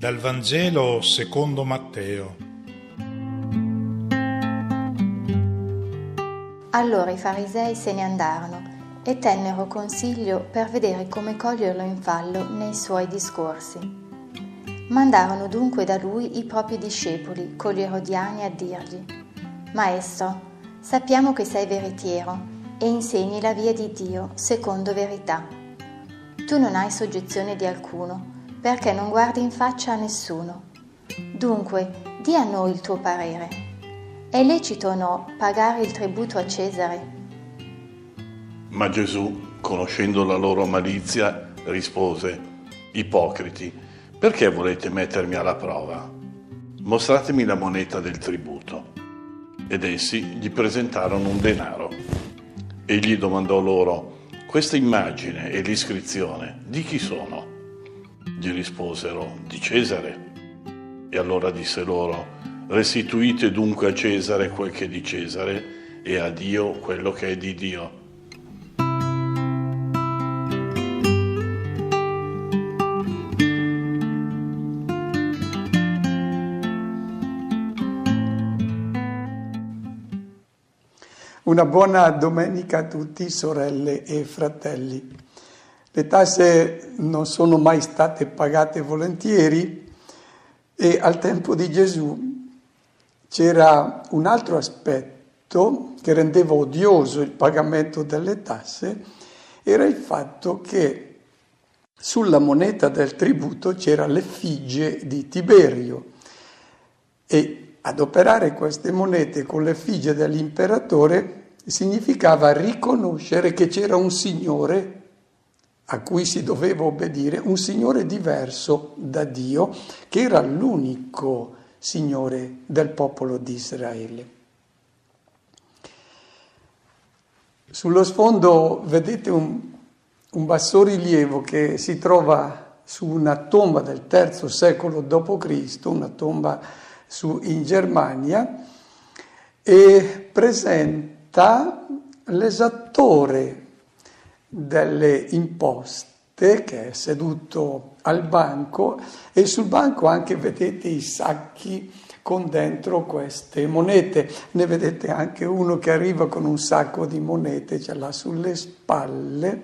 Dal Vangelo secondo Matteo. Allora i farisei se ne andarono e tennero consiglio per vedere come coglierlo in fallo nei suoi discorsi. Mandarono dunque da lui i propri discepoli con gli erodiani a dirgli: Maestro, sappiamo che sei veritiero e insegni la via di Dio secondo verità. Tu non hai soggezione di alcuno, perché non guardi in faccia a nessuno. Dunque, di a noi il tuo parere. È lecito o no pagare il tributo a Cesare? Ma Gesù, conoscendo la loro malizia, rispose: Ipocriti, perché volete mettermi alla prova? Mostratemi la moneta del tributo. Ed essi gli presentarono un denaro. Egli domandò loro: questa immagine e l'iscrizione di chi sono? Gli risposero: di Cesare. E allora disse loro: restituite dunque a Cesare quel che è di Cesare e a Dio quello che è di Dio. Una buona domenica a tutti, sorelle e fratelli. Le tasse non sono mai state pagate volentieri e al tempo di Gesù c'era un altro aspetto che rendeva odioso il pagamento delle tasse, era il fatto che sulla moneta del tributo c'era l'effigie di Tiberio e adoperare queste monete con l'effigie dell'imperatore significava riconoscere che c'era un signore a cui si doveva obbedire, un signore diverso da Dio, che era l'unico signore del popolo di Israele. Sullo sfondo vedete un bassorilievo che si trova su una tomba del III secolo d.C., una tomba in Germania, e presenta l'esattore delle imposte che è seduto al banco, e sul banco anche vedete i sacchi con dentro queste monete. Ne vedete anche uno che arriva con un sacco di monete, ce l'ha sulle spalle.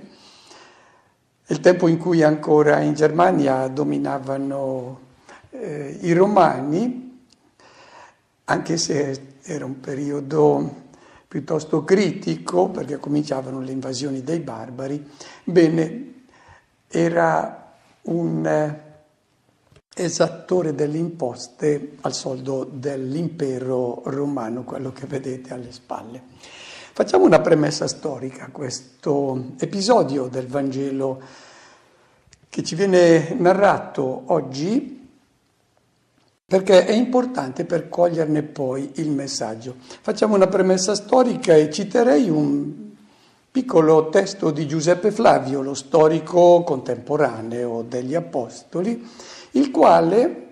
Il tempo in cui ancora in Germania dominavano i romani, anche se era un periodo piuttosto critico, perché cominciavano le invasioni dei barbari. Bene, era un esattore delle imposte al soldo dell'impero romano, quello che vedete alle spalle. Facciamo una premessa storica a questo episodio del Vangelo che ci viene narrato oggi, perché è importante per coglierne poi il messaggio. Facciamo una premessa storica e citerei un piccolo testo di Giuseppe Flavio, lo storico contemporaneo degli Apostoli, il quale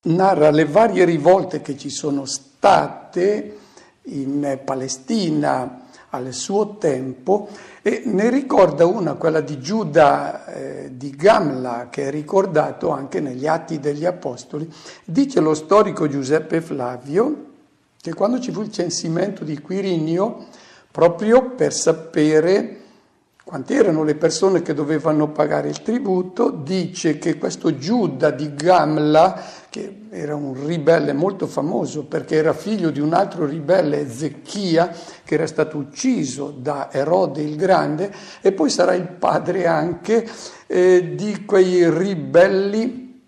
narra le varie rivolte che ci sono state in Palestina al suo tempo, e ne ricorda una, quella di Giuda di Gamla, che è ricordato anche negli Atti degli Apostoli. Dice lo storico Giuseppe Flavio che quando ci fu il censimento di Quirinio, proprio per sapere quante erano le persone che dovevano pagare il tributo, dice che questo Giuda di Gamla, che era un ribelle molto famoso perché era figlio di un altro ribelle, Ezechia, che era stato ucciso da Erode il Grande, e poi sarà il padre anche di quei ribelli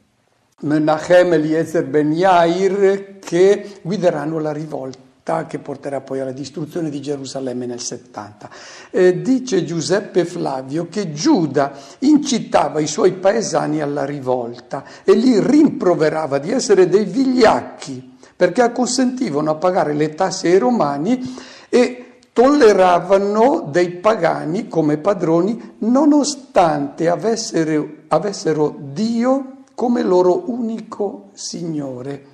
Menachem, Eliezer ben Yair, che guideranno la rivolta che porterà poi alla distruzione di Gerusalemme nel 70. Dice Giuseppe Flavio che Giuda incitava i suoi paesani alla rivolta e li rimproverava di essere dei vigliacchi perché acconsentivano a pagare le tasse ai romani e tolleravano dei pagani come padroni nonostante avessero Dio come loro unico Signore.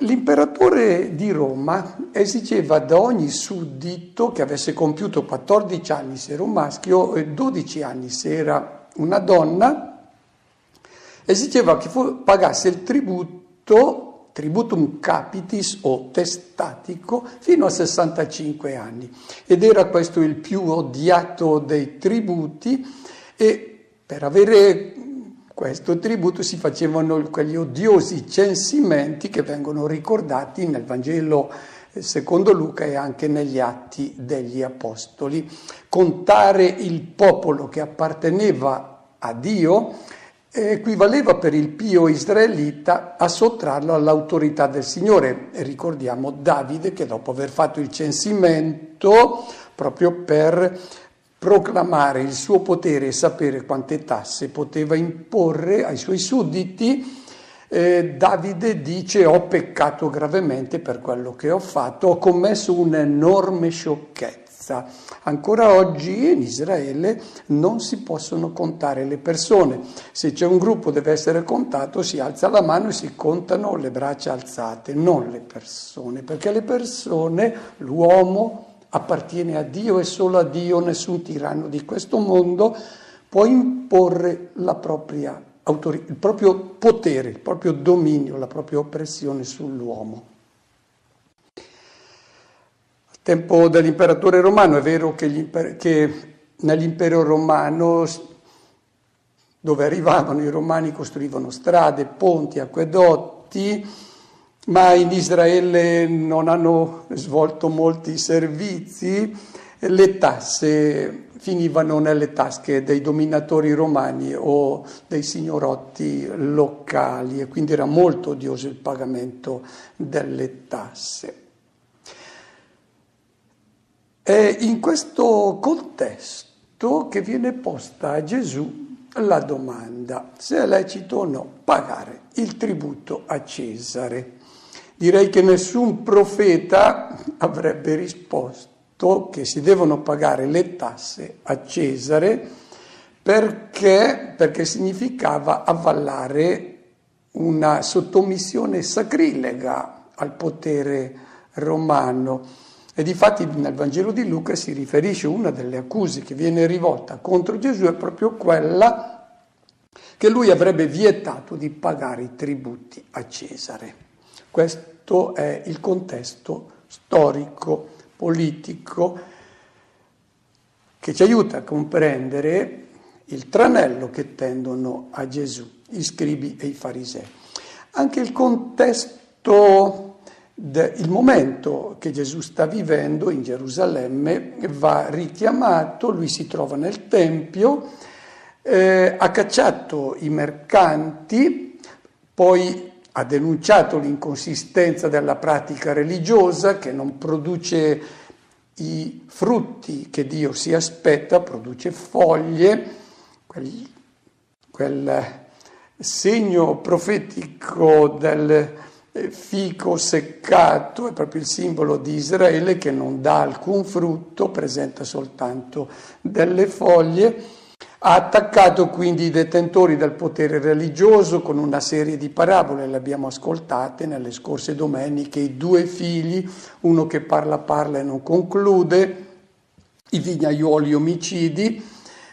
L'imperatore di Roma esigeva da ogni suddito che avesse compiuto 14 anni se era un maschio e 12 anni se era una donna, esigeva che pagasse il tributum capitis o testatico fino a 65 anni, ed era questo il più odiato dei tributi, e per avere questo tributo si facevano quegli odiosi censimenti che vengono ricordati nel Vangelo secondo Luca e anche negli Atti degli Apostoli. Contare il popolo che apparteneva a Dio equivaleva per il pio israelita a sottrarlo all'autorità del Signore. E ricordiamo Davide che dopo aver fatto il censimento, proprio per proclamare il suo potere e sapere quante tasse poteva imporre ai suoi sudditi, Davide dice: ho peccato gravemente per quello che ho fatto, ho commesso un'enorme sciocchezza. Ancora oggi in Israele non si possono contare le persone. Se c'è un gruppo deve essere contato, si alza la mano e si contano le braccia alzate, non le persone, perché le persone, l'uomo, appartiene a Dio e solo a Dio. Nessun tiranno di questo mondo può imporre la propria autorità, il proprio potere, il proprio dominio, la propria oppressione sull'uomo. Al tempo dell'imperatore romano è vero che nell'impero romano, dove arrivavano i romani, costruivano strade, ponti, acquedotti, ma in Israele non hanno svolto molti servizi, le tasse finivano nelle tasche dei dominatori romani o dei signorotti locali, e quindi era molto odioso il pagamento delle tasse. È in questo contesto che viene posta a Gesù la domanda se è lecito o no pagare il tributo a Cesare. Direi che nessun profeta avrebbe risposto che si devono pagare le tasse a Cesare perché significava avvallare una sottomissione sacrilega al potere romano. E difatti nel Vangelo di Luca si riferisce, una delle accuse che viene rivolta contro Gesù è proprio quella che lui avrebbe vietato di pagare i tributi a Cesare. Questo è il contesto storico, politico, che ci aiuta a comprendere il tranello che tendono a Gesù, i scribi e i farisei. Anche il contesto, il momento che Gesù sta vivendo in Gerusalemme va richiamato. Lui si trova nel Tempio, ha cacciato i mercanti, poi ha denunciato l'inconsistenza della pratica religiosa che non produce i frutti che Dio si aspetta, produce foglie, quel segno profetico del fico seccato è proprio il simbolo di Israele, che non dà alcun frutto, presenta soltanto delle foglie. Ha attaccato quindi i detentori del potere religioso con una serie di parabole, le abbiamo ascoltate nelle scorse domeniche: i due figli, uno che parla e non conclude, i vignaioli omicidi,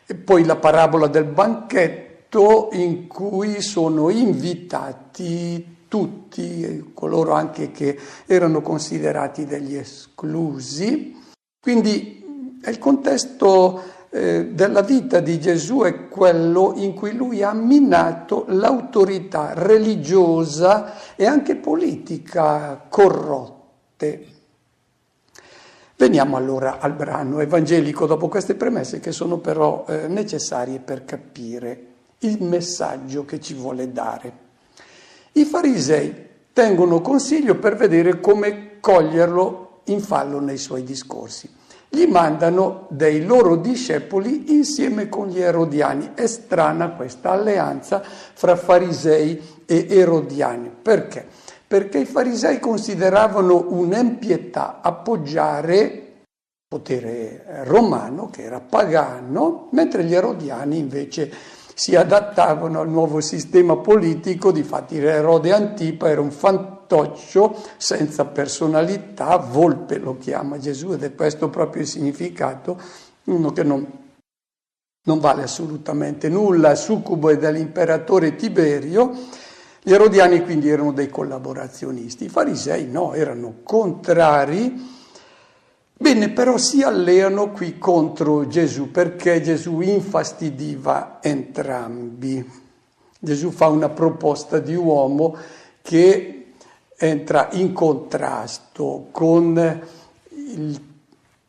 e poi la parabola del banchetto in cui sono invitati tutti, coloro anche che erano considerati degli esclusi. Quindi è il contesto della vita di Gesù, è quello in cui lui ha minato l'autorità religiosa e anche politica corrotte. Veniamo allora al brano evangelico dopo queste premesse, che sono però necessarie per capire il messaggio che ci vuole dare. I farisei tengono consiglio per vedere come coglierlo in fallo nei suoi discorsi. Gli mandano dei loro discepoli insieme con gli erodiani. È strana questa alleanza fra farisei e erodiani. Perché? Perché i farisei consideravano un'empietà appoggiare il potere romano, che era pagano, mentre gli erodiani invece si adattavano al nuovo sistema politico. Difatti Erode Antipa era un fantoccio senza personalità, volpe lo chiama Gesù, ed è questo proprio il significato, uno che non non vale assolutamente nulla, succubo dell'imperatore Tiberio. Gli erodiani quindi erano dei collaborazionisti, i farisei no, erano contrari. Bene, però si alleano qui contro Gesù perché Gesù infastidiva entrambi. Gesù fa una proposta di uomo che entra in contrasto con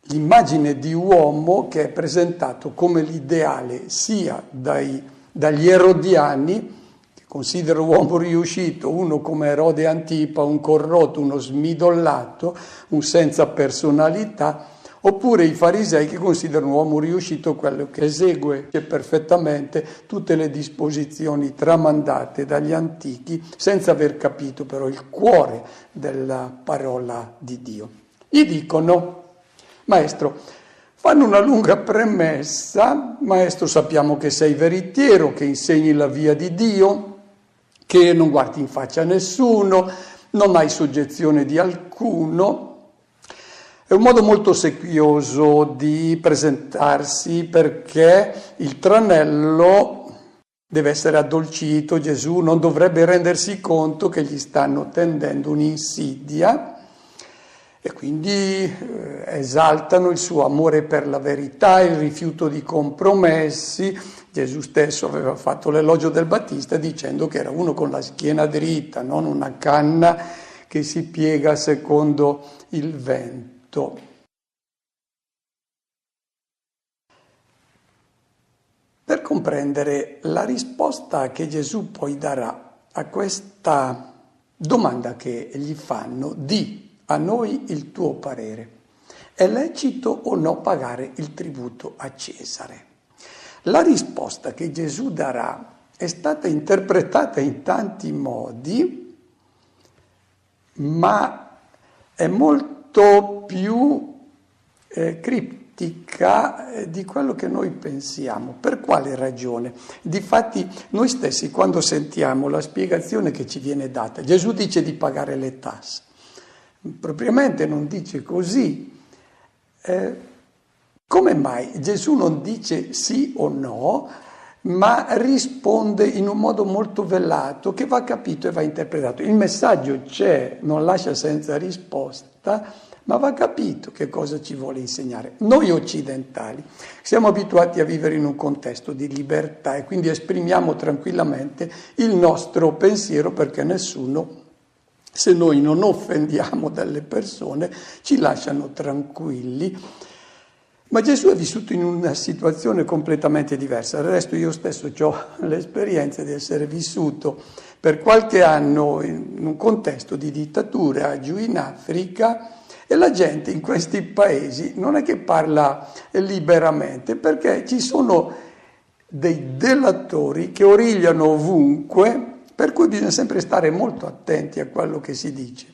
l'immagine di uomo che è presentato come l'ideale sia dagli erodiani, che considerano uomo riuscito, uno come Erode Antipa, un corrotto, uno smidollato, un senza personalità, oppure i farisei che considerano uomo riuscito quello che esegue perfettamente tutte le disposizioni tramandate dagli antichi, senza aver capito però il cuore della parola di Dio. Gli dicono: Maestro, fanno una lunga premessa: Maestro, sappiamo che sei veritiero, che insegni la via di Dio, che non guardi in faccia a nessuno, non hai soggezione di alcuno. È un modo molto sequioso di presentarsi perché il tranello deve essere addolcito. Gesù non dovrebbe rendersi conto che gli stanno tendendo un'insidia e quindi esaltano il suo amore per la verità, il rifiuto di compromessi. Gesù stesso aveva fatto l'elogio del Battista dicendo che era uno con la schiena dritta, non una canna che si piega secondo il vento. Per comprendere la risposta che Gesù poi darà a questa domanda che gli fanno: di a noi il tuo parere, è lecito o no pagare il tributo a Cesare? La risposta che Gesù darà è stata interpretata in tanti modi, ma è molto più criptica di quello che noi pensiamo. Per quale ragione? Difatti noi stessi, quando sentiamo la spiegazione che ci viene data, Gesù dice di pagare le tasse, propriamente non dice così. Come mai Gesù non dice sì o no, ma risponde in un modo molto velato che va capito e va interpretato? Il messaggio c'è, non lascia senza risposta, ma va capito che cosa ci vuole insegnare. Noi occidentali siamo abituati a vivere in un contesto di libertà e quindi esprimiamo tranquillamente il nostro pensiero perché nessuno, se noi non offendiamo delle persone, ci lasciano tranquilli. Ma Gesù è vissuto in una situazione completamente diversa. Del resto io stesso ho l'esperienza di essere vissuto per qualche anno in un contesto di dittatura giù in Africa, e la gente in questi paesi non è che parla liberamente, perché ci sono dei delatori che origliano ovunque, per cui bisogna sempre stare molto attenti a quello che si dice.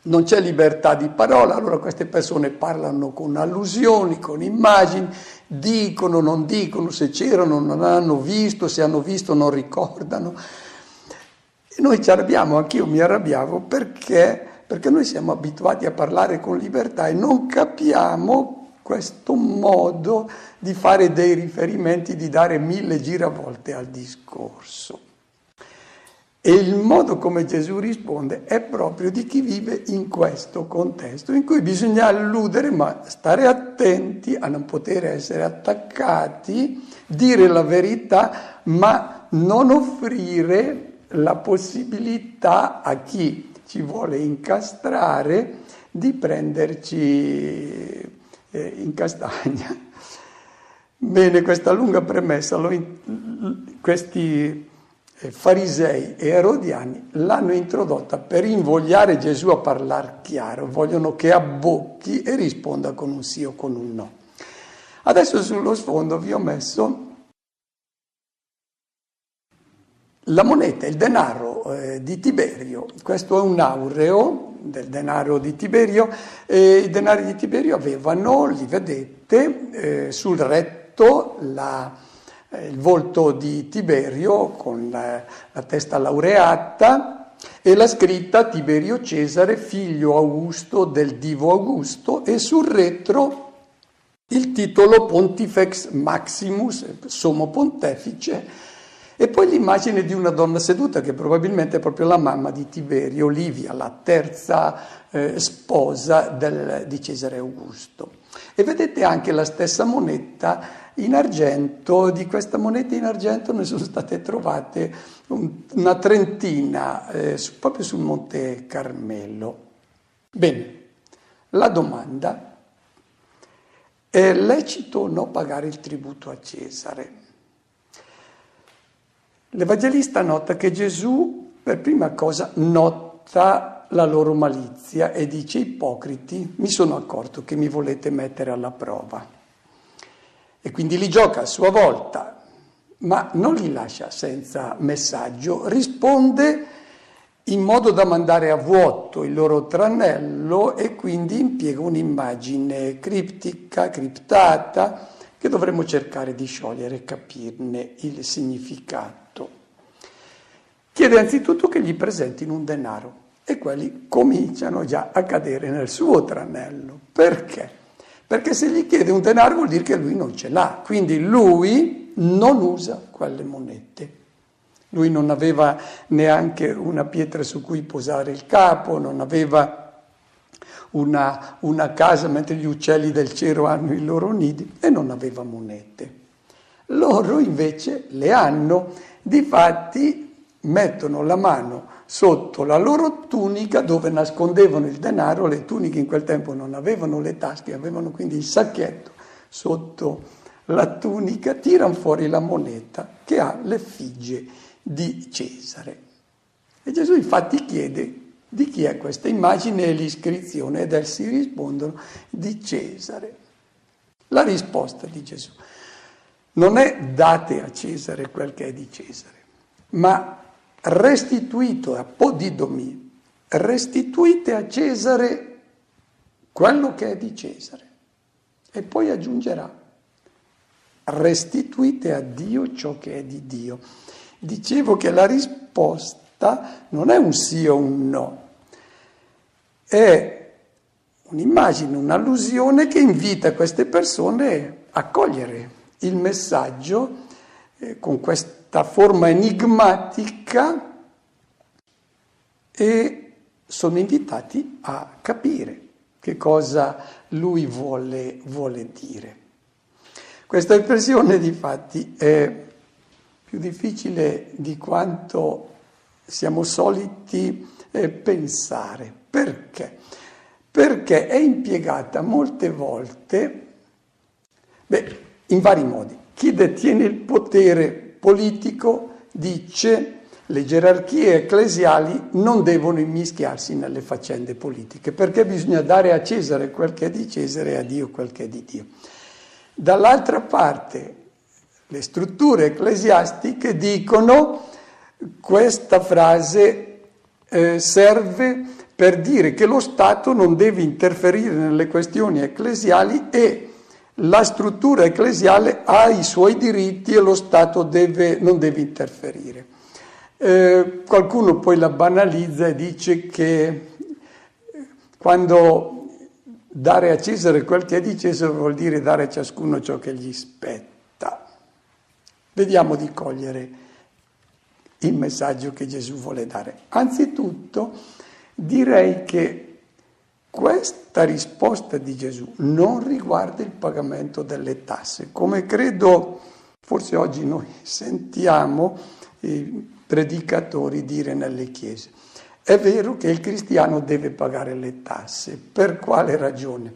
Non c'è libertà di parola, allora queste persone parlano con allusioni, con immagini, dicono, non dicono, se c'erano, non hanno visto, se hanno visto, non ricordano. E noi ci arrabbiamo, anch'io mi arrabbiavo, perché noi siamo abituati a parlare con libertà e non capiamo questo modo di fare dei riferimenti, di dare 1000 giravolte al discorso. E il modo come Gesù risponde è proprio di chi vive in questo contesto, in cui bisogna alludere, ma stare attenti a non poter essere attaccati, dire la verità, ma non offrire la possibilità a chi ci vuole incastrare di prenderci in castagna. Bene, questa lunga premessa, questi farisei e erodiani l'hanno introdotta per invogliare Gesù a parlare chiaro, vogliono che abbocchi e risponda con un sì o con un no. Adesso sullo sfondo vi ho messo la moneta, il denaro di Tiberio. Questo è un aureo del denaro di Tiberio, e i denari di Tiberio avevano, li vedete, sul retto il volto di Tiberio con la testa laureata e la scritta Tiberio Cesare, figlio Augusto del divo Augusto, e sul retro il titolo Pontifex Maximus, sommo pontefice, e poi l'immagine di una donna seduta, che probabilmente è proprio la mamma di Tiberio, Livia, la terza sposa di Cesare Augusto. E vedete anche la stessa moneta in argento. Di questa moneta in argento ne sono state trovate una trentina proprio sul Monte Carmelo. Bene, la domanda: è lecito o no pagare il tributo a Cesare? L'Evangelista nota che Gesù, per prima cosa, nota la loro malizia e dice: ipocriti, mi sono accorto che mi volete mettere alla prova. E quindi li gioca a sua volta, ma non li lascia senza messaggio, risponde in modo da mandare a vuoto il loro tranello e quindi impiega un'immagine criptica, criptata, che dovremmo cercare di sciogliere e capirne il significato. Chiede anzitutto che gli presentino un denaro e quelli cominciano già a cadere nel suo tranello. Perché? Perché se gli chiede un denaro vuol dire che lui non ce l'ha, quindi lui non usa quelle monete. Lui non aveva neanche una pietra su cui posare il capo, non aveva una casa mentre gli uccelli del cielo hanno i loro nidi, e non aveva monete. Loro invece le hanno. Difatti mettono la mano sotto la loro tunica dove nascondevano il denaro. Le tuniche in quel tempo non avevano le tasche, avevano quindi il sacchetto sotto la tunica, tirano fuori la moneta che ha l'effigie di Cesare. E Gesù infatti chiede di chi è questa immagine e l'iscrizione, ed essi rispondono: di Cesare. La risposta di Gesù non è: date a Cesare quel che è di Cesare, ma restituito a podidomi, restituite a Cesare quello che è di Cesare. E poi aggiungerà: restituite a Dio ciò che è di Dio. Dicevo che la risposta non è un sì o un no, è un'immagine, un'allusione che invita queste persone a cogliere il messaggio con questa forma enigmatica, e sono invitati a capire che cosa lui vuole dire. Questa espressione, difatti, è più difficile di quanto siamo soliti pensare. Perché? Perché è impiegata molte volte in vari modi. Chi detiene il potere politico dice: le gerarchie ecclesiali non devono immischiarsi nelle faccende politiche, perché bisogna dare a Cesare quel che è di Cesare e a Dio quel che è di Dio. Dall'altra parte, le strutture ecclesiastiche dicono: questa frase serve per dire che lo Stato non deve interferire nelle questioni ecclesiali e la struttura ecclesiale ha i suoi diritti e lo Stato non deve interferire. Qualcuno poi la banalizza e dice che quando dare a Cesare quel che è di Cesare vuol dire dare a ciascuno ciò che gli spetta. Vediamo di cogliere il messaggio che Gesù vuole dare. Anzitutto direi che questa risposta di Gesù non riguarda il pagamento delle tasse, come credo forse oggi noi sentiamo i predicatori dire nelle chiese. È vero che il cristiano deve pagare le tasse. Per quale ragione?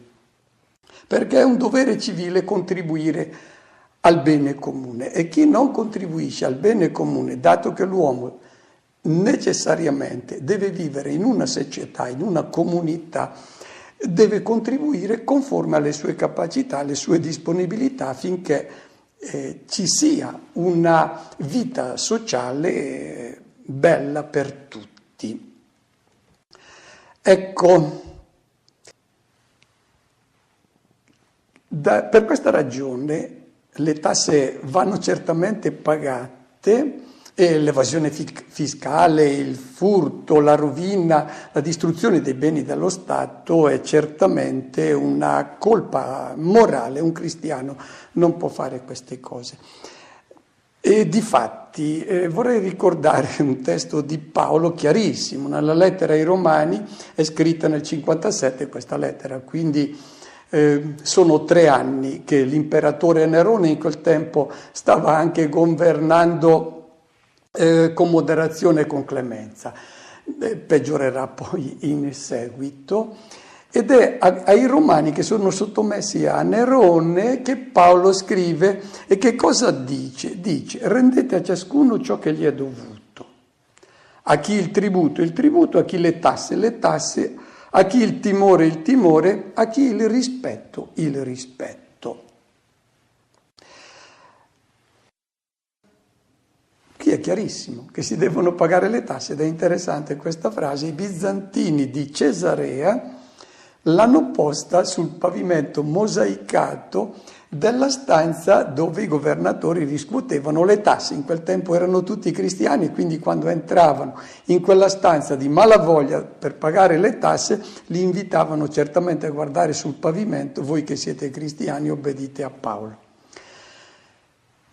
Perché è un dovere civile contribuire al bene comune, e chi non contribuisce al bene comune, dato che l'uomo necessariamente deve vivere in una società, in una comunità, deve contribuire conforme alle sue capacità, alle sue disponibilità, affinché ci sia una vita sociale bella per tutti. Ecco, per questa ragione le tasse vanno certamente pagate, E l'evasione fiscale, il furto, la rovina, la distruzione dei beni dello Stato è certamente una colpa morale. Un cristiano non può fare queste cose. E difatti vorrei ricordare un testo di Paolo chiarissimo. Nella lettera ai Romani è scritta nel 57 questa lettera, quindi sono 3 anni che l'imperatore Nerone in quel tempo stava anche governando con moderazione e con clemenza. Peggiorerà poi in seguito. Ed è ai Romani che sono sottomessi a Nerone che Paolo scrive, e che cosa dice? Dice: rendete a ciascuno ciò che gli è dovuto. A chi il tributo, a chi le tasse, a chi il timore, a chi il rispetto. Qui è chiarissimo che si devono pagare le tasse, ed è interessante questa frase. I bizantini di Cesarea l'hanno posta sul pavimento mosaicato della stanza dove i governatori riscuotevano le tasse. In quel tempo erano tutti cristiani, quindi quando entravano in quella stanza di malavoglia per pagare le tasse, li invitavano certamente a guardare sul pavimento: voi che siete cristiani obbedite a Paolo.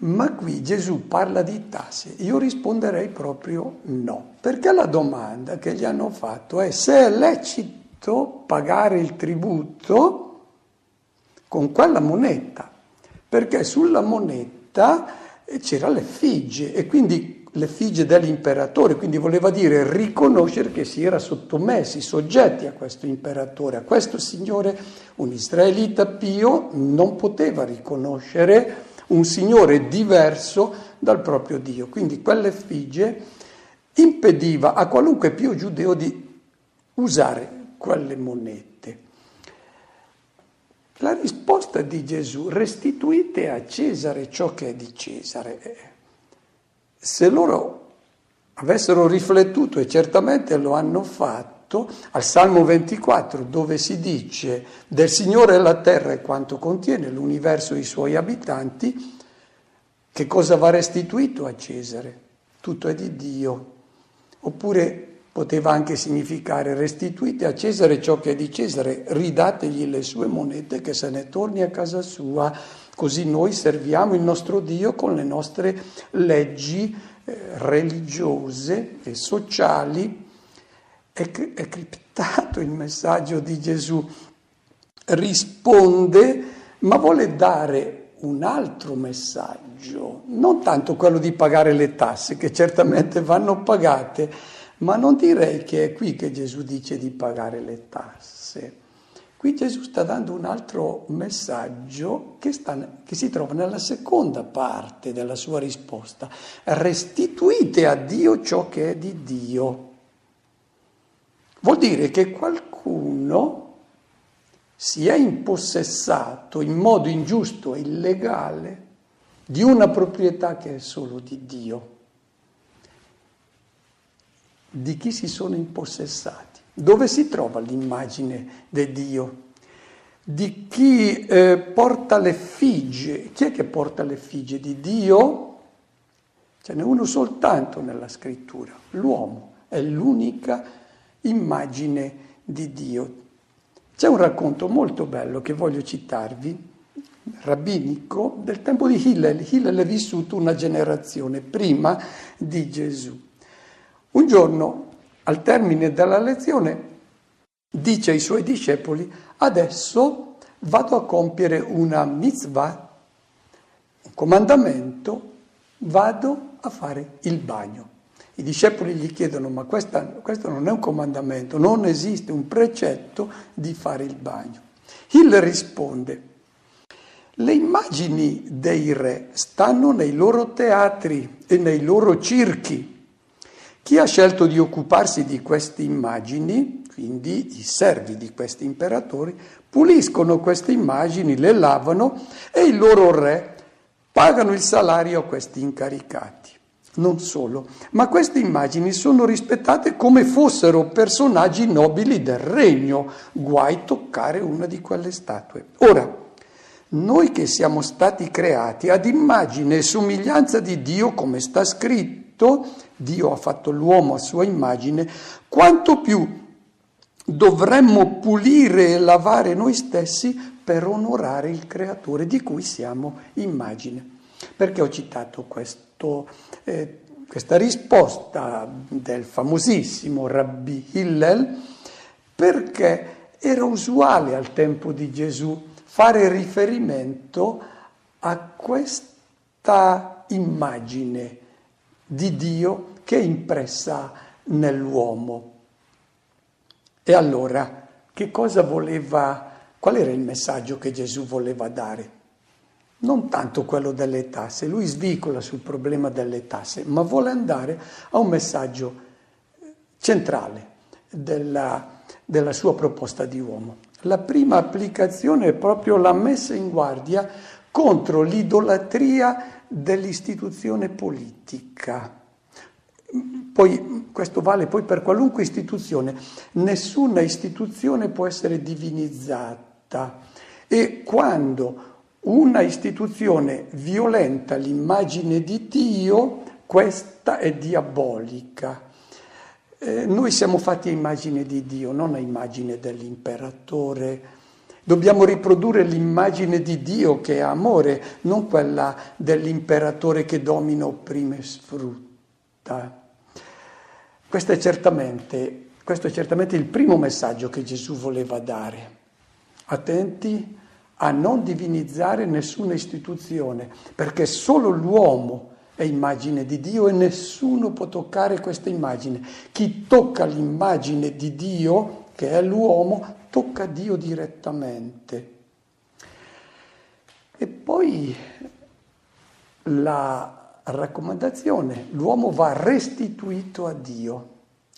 Ma qui Gesù parla di tasse. Io risponderei proprio no, perché la domanda che gli hanno fatto è se è lecito pagare il tributo con quella moneta, perché sulla moneta c'era l'effigie, e quindi l'effigie dell'imperatore, quindi voleva dire riconoscere che si era sottomessi, soggetti a questo imperatore, a questo signore. Un israelita pio non poteva riconoscere un signore diverso dal proprio Dio, quindi quell'effigie impediva a qualunque pio giudeo di usare quelle monete. La risposta di Gesù: restituite a Cesare ciò che è di Cesare. Se loro avessero riflettuto, e certamente lo hanno fatto, al Salmo 24, dove si dice: del Signore è la terra e quanto contiene, l'universo e i suoi abitanti, che cosa va restituito a Cesare? Tutto è di Dio. Oppure poteva anche significare: restituite a Cesare ciò che è di Cesare, ridategli le sue monete, che se ne torni a casa sua, così noi serviamo il nostro Dio con le nostre leggi religiose e sociali. È criptato il messaggio di Gesù. Risponde, ma vuole dare un altro messaggio, non tanto quello di pagare le tasse, che certamente vanno pagate, ma non direi che è qui che Gesù dice di pagare le tasse. Qui Gesù sta dando un altro messaggio che si trova nella seconda parte della sua risposta. Restituite a Dio ciò che è di Dio. Vuol dire che qualcuno si è impossessato in modo ingiusto e illegale di una proprietà che è solo di Dio. Di chi si sono impossessati? Dove si trova l'immagine di Dio? Di chi porta l'effigie? Chi è che porta l'effigie di Dio? Ce n'è uno soltanto nella scrittura: l'uomo è l'unica immagine di Dio. C'è un racconto molto bello che voglio citarvi, rabbinico, del tempo di Hillel. Hillel è vissuto una generazione prima di Gesù. Un giorno, al termine della lezione, dice ai suoi discepoli: adesso vado a compiere una mitzvah, un comandamento, vado a fare il bagno. I discepoli gli chiedono: ma questo non è un comandamento, non esiste un precetto di fare il bagno. Hillel risponde: le immagini dei re stanno nei loro teatri e nei loro circhi. Chi ha scelto di occuparsi di queste immagini, quindi i servi di questi imperatori, puliscono queste immagini, le lavano, e i loro re pagano il salario a questi incaricati. Non solo, ma queste immagini sono rispettate come fossero personaggi nobili del regno. Guai toccare una di quelle statue. Ora, noi che siamo stati creati ad immagine e somiglianza di Dio, come sta scritto, scritto, Dio ha fatto l'uomo a sua immagine, quanto più dovremmo pulire e lavare noi stessi per onorare il Creatore di cui siamo immagine. Perché ho citato questa risposta del famosissimo Rabbi Hillel? Perché era usuale al tempo di Gesù fare riferimento a questa immagine di Dio che è impressa nell'uomo. E allora, qual era il messaggio che Gesù voleva dare? Non tanto quello delle tasse, lui svicola sul problema delle tasse, ma vuole andare a un messaggio centrale della sua proposta di uomo. La prima applicazione è proprio la messa in guardia contro l'idolatria dell'istituzione politica. Poi, questo vale poi per qualunque istituzione. Nessuna istituzione può essere divinizzata e quando una istituzione violenta l'immagine di Dio, questa è diabolica. Noi siamo fatti a immagine di Dio, non a immagine dell'imperatore. Dobbiamo riprodurre l'immagine di Dio che è amore, non quella dell'imperatore che domina, opprime e sfrutta. Questo è certamente il primo messaggio che Gesù voleva dare. Attenti a non divinizzare nessuna istituzione, perché solo l'uomo è immagine di Dio e nessuno può toccare questa immagine. Chi tocca l'immagine di Dio, che è l'uomo, tocca Dio direttamente. E poi la raccomandazione, l'uomo va restituito a Dio,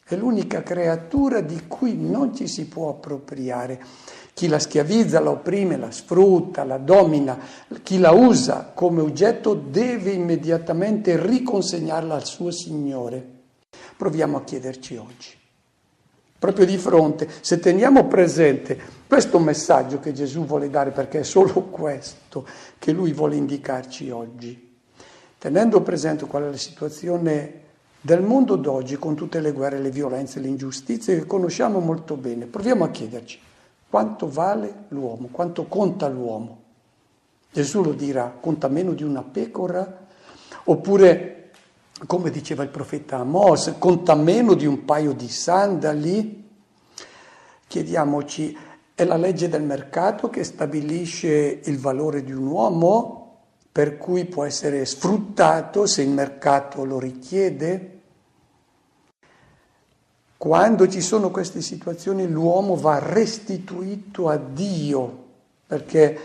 è l'unica creatura di cui non ci si può appropriare. Chi la schiavizza, la opprime, la sfrutta, la domina, chi la usa come oggetto deve immediatamente riconsegnarla al suo Signore. Proviamo a chiederci oggi, proprio di fronte, se teniamo presente questo messaggio che Gesù vuole dare, perché è solo questo che Lui vuole indicarci oggi. Tenendo presente qual è la situazione del mondo d'oggi con tutte le guerre, le violenze, le ingiustizie che conosciamo molto bene, proviamo a chiederci quanto vale l'uomo, quanto conta l'uomo. Gesù lo dirà, conta meno di una pecora? Oppure, come diceva il profeta Amos, conta meno di un paio di sandali? Chiediamoci, è la legge del mercato che stabilisce il valore di un uomo, per cui può essere sfruttato se il mercato lo richiede? Quando ci sono queste situazioni l'uomo va restituito a Dio, perché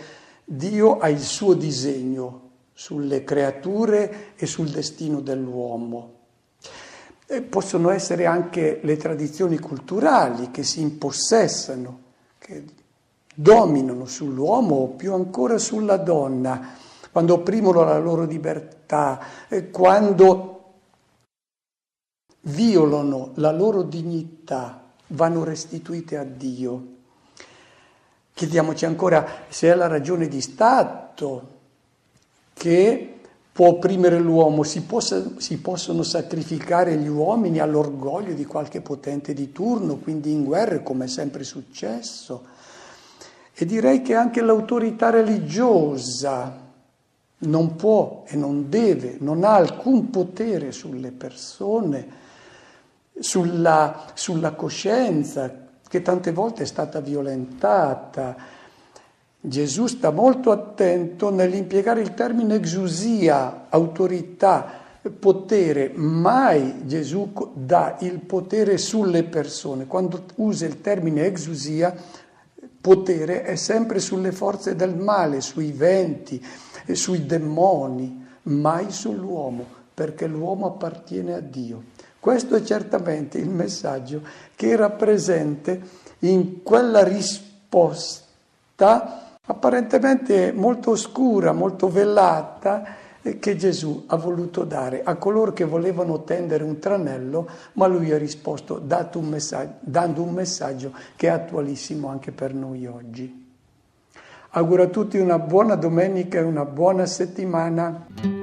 Dio ha il suo disegno sulle creature e sul destino dell'uomo. E possono essere anche le tradizioni culturali che si impossessano, che dominano sull'uomo o più ancora sulla donna, quando opprimono la loro libertà, quando violano la loro dignità, vanno restituite a Dio. Chiediamoci ancora se è la ragione di Stato che può opprimere l'uomo, si possono sacrificare gli uomini all'orgoglio di qualche potente di turno, quindi in guerre, come è sempre successo. E direi che anche l'autorità religiosa non può e non deve, non ha alcun potere sulle persone, sulla coscienza, che tante volte è stata violentata. Gesù sta molto attento nell'impiegare il termine exousia, autorità, potere. Mai Gesù dà il potere sulle persone. Quando usa il termine exousia, potere è sempre sulle forze del male, sui venti, sui demoni, mai sull'uomo, perché l'uomo appartiene a Dio. Questo è certamente il messaggio che era presente in quella risposta apparentemente molto oscura, molto velata, che Gesù ha voluto dare a coloro che volevano tendere un tranello, ma lui ha risposto dando un messaggio che è attualissimo anche per noi oggi. Auguro a tutti una buona domenica e una buona settimana.